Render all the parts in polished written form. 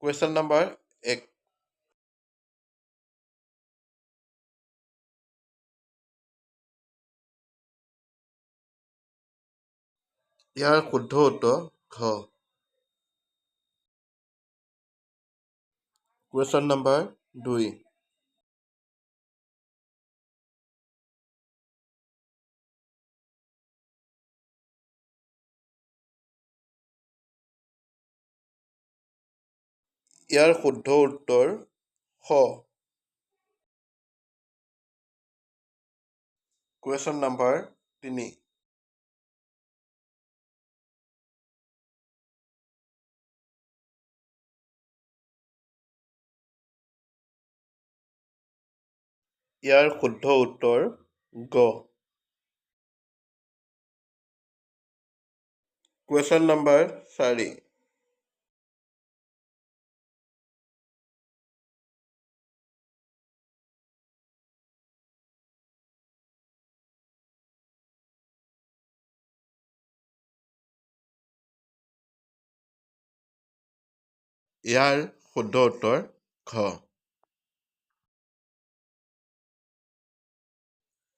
Question number 1। ইয়াৰ শুদ্ধ উত্তৰ ঘ। Question number 2। ইয়াৰ শুদ্ধ উত্তৰ শ। Question number 3। ইয়াৰ শুদ্ধ উত্তৰ গ। Question number 4। ইয়াৰ শুদ্ধ উত্তৰ ঘ।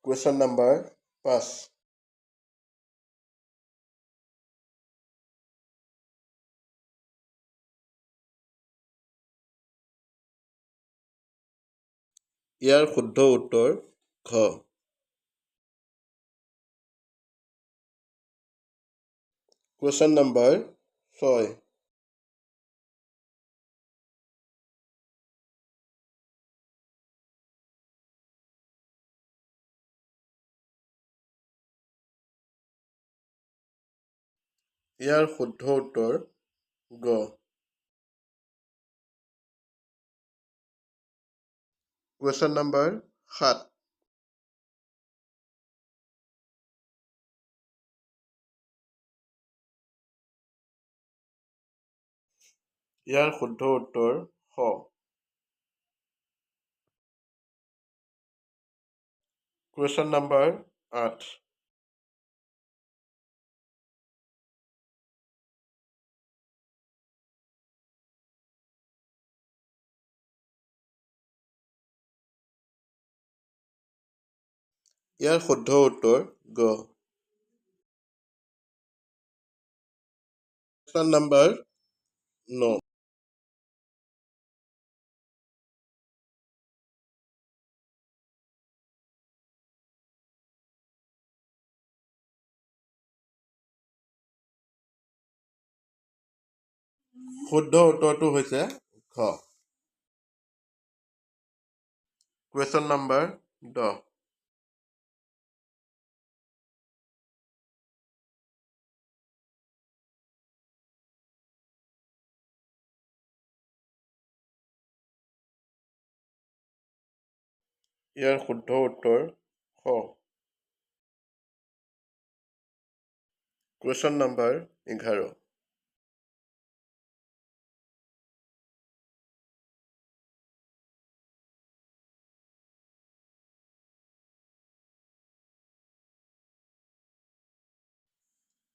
Question number 5। ইয়াৰ শুদ্ধ উত্তৰ ঘ। Question number 6। ইয়াৰ শুদ্ধ উত্তৰ গ। Question number 7। ইয়াৰ শুদ্ধ উত্তৰ শ। Question number 8। ইয়াৰ শুদ্ধ উত্তৰ গ। Question number 9। শুদ্ধ উত্তৰটো হৈছে খ। Question number 10। ইয়াৰ শুদ্ধ উত্তৰ শ। Question number 11।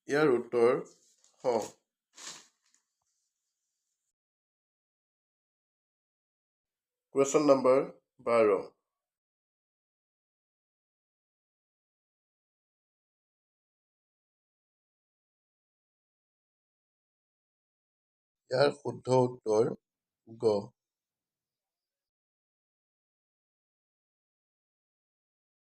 ইয়াৰ উত্তৰ শ। Question number 12। ইয়াৰ শুদ্ধ উত্তৰ গ।